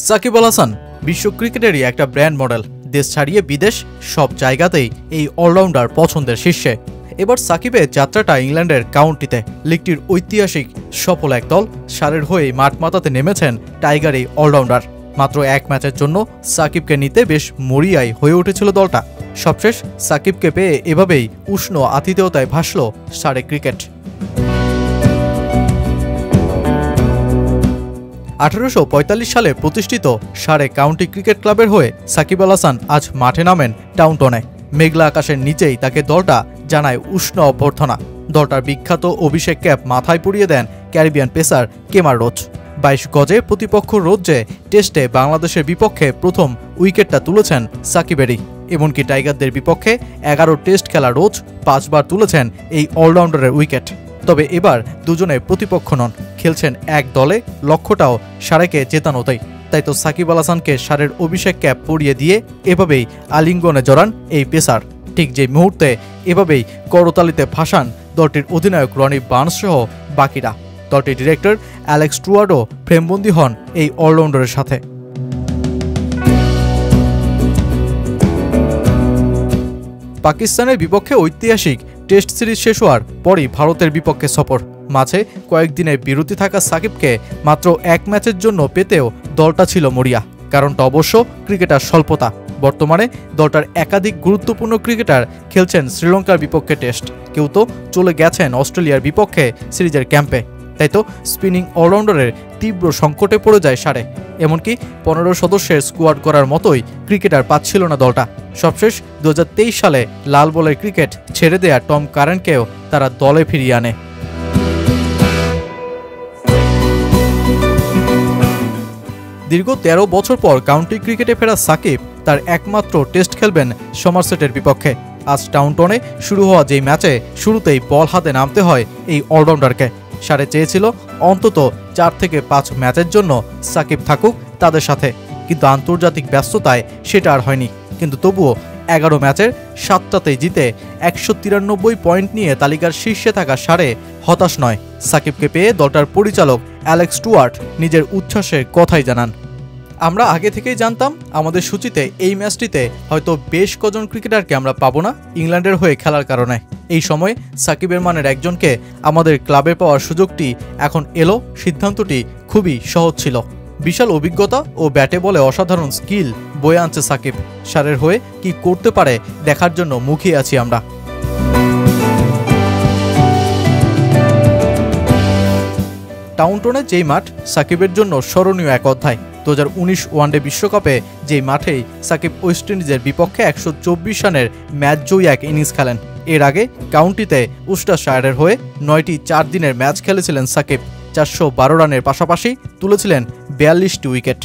সাকিব আল হাসান বিশ্ব ক্রিকেটেরই একটা brand model. দেশ ছাড়িয়ে বিদেশ সব জায়গাতেই এই অলরাউন্ডার পছন্দের শীর্ষে। এবার সাকিবের যাত্রাটা ইংল্যান্ডের কাউন্টিতে। লিগটির ঐতিহাসিক সফল এক দল সারের হয়ে মাঠ মাতাতে নেমেছেন টাইগার এই অলরাউন্ডার। মাত্র এক ম্যাচের জন্য সাকিবকে নিতে বেশ মরিয়াই হয়ে উঠেছিল দলটা। সবশেষ সাকিবকে পেয়ে এভাবেই উষ্ণ আতিথেয়তায় ভাসল সারে ক্রিকেট। 1845 সালে প্রতিষ্ঠিত সারে কাউন্টি ক্রিকেট ক্লাবের হয়ে সাকিব আল হাসান আজ মাঠে নামেন টাউনটনে। মেঘলা আকাশের নিচেই তাকে দলটা জানায় উষ্ণ অভ্যর্থনা। দলটার বিখ্যাত অভিষেক ক্যাপ মাথায় পরিয়ে দেন ক্যারিবিয়ান পেসার কেমার রোচ। 22 গজে প্রতিপক্ষ রোচে টেস্টে বাংলাদেশের বিপক্ষে প্রথম উইকেটটা তুলেছেন সাকিবেরই। এমনকি টাইগারদের বিপক্ষে 11 টেস্ট খেলা রোচ 5 বার তুলেছেন এই অলরাউন্ডারের উইকেট। তবে এবার দুজনে প্রতিপক্ষ নন, খেলছেন এক দলে, লক্ষ্যটাও সারেকে জেতানোতেই। তাই তো সাকিব আল হাসানকে সারের অভিষেক ক্যাপ পরিয়ে দিয়ে এভাবেই আলিঙ্গনে জড়ান এই পেসার। ঠিক যে মুহূর্তে এভাবেই করতালিতে ভাসান দলটির অধিনায়ক রনি বার্নস সহ বাকিরা। দলটির ডিরেক্টর অ্যালেক্স স্টুয়ার্টও ফ্রেমবন্দি হন এই অলরাউন্ডারের সাথে। পাকিস্তানের বিপক্ষে ঐতিহাসিক টেস্ট সিরিজ শেষ হওয়ার পরই ভারতের বিপক্ষে সফর। মাঝে কয়েকদিনের বিরতি থাকা সাকিবকে মাত্র এক ম্যাচের জন্য পেতেও দলটা ছিল মরিয়া। কারণটা অবশ্য ক্রিকেটার স্বল্পতা। বর্তমানে দলটার একাধিক গুরুত্বপূর্ণ ক্রিকেটার খেলছেন শ্রীলঙ্কার বিপক্ষে টেস্ট, কেউ তো চলে গেছেন অস্ট্রেলিয়ার বিপক্ষে সিরিজের ক্যাম্পে। তাই তো স্পিনিং অলরাউন্ডারের তীব্র সংকটে পড়ে যায় সারে। এমনকি 15 সদস্যের স্কোয়াড করার মতোই ক্রিকেটার পাচ্ছিল না দলটা। সবশেষ 2023 সালে লাল বলের ক্রিকেট ছেড়ে দেয়া টম কারেনকেও তারা দলে ফিরিয়ে আনে। দীর্ঘ 13 বছর পর কাউন্টি ক্রিকেটে ফেরা সাকিব তার একমাত্র টেস্ট খেলবেন সমারসেটের বিপক্ষে। আজ টাউনটনে শুরু হওয়া যেই ম্যাচে শুরুতেই বল হাতে নামতে হয় এই অলরাউন্ডারকে। সারে চেয়েছিল অন্তত 4 থেকে 5 ম্যাচের জন্য সাকিব থাকুক তাদের সাথে, কিন্তু আন্তর্জাতিক ব্যস্ততায় সেটা আর হয়নি। কিন্তু তবুও 11 ম্যাচের 7টাতেই জিতে 193 পয়েন্ট নিয়ে তালিকার শীর্ষে থাকা সারে হতাশ নয়। সাকিবকে পেয়ে দলটার পরিচালক অ্যালেক্স স্টুয়ার্ট নিজের উচ্ছ্বাসের কথাই জানান। আমরা আগে থেকেই জানতাম আমাদের সূচিতে এই ম্যাচটিতে হয়তো বেশ কজন ক্রিকেটারকে আমরা পাবো না ইংল্যান্ডের হয়ে খেলার কারণে। এই সময় সাকিবের মানের একজনকে আমাদের ক্লাবে পাওয়ার সুযোগটি এখন এলো। সিদ্ধান্তটি খুবই সহজ ছিল। বিশাল অভিজ্ঞতা ও ব্যাটে বলে অসাধারণ স্কিল বয়ে আনছে সাকিব। সারের হয়ে কি করতে পারে দেখার জন্য মুখিয়ে আছি আমরা। টাউনটনে যেই মাঠ সাকিবের জন্য স্মরণীয় এক অধ্যায়। 2019 ওয়ানডে বিশ্বকাপে যেই মাঠেই সাকিব ওয়েস্ট ইন্ডিজের বিপক্ষে 124 রানের ম্যাচ জয়ী এক ইনিংস খেলেন। এর আগে কাউন্টিতে ওস্টারশায়ারের হয়ে 9টি 4 দিনের ম্যাচ খেলেছিলেন সাকিব। 412 রানের পাশাপাশি তুলেছিলেন 42টি উইকেট।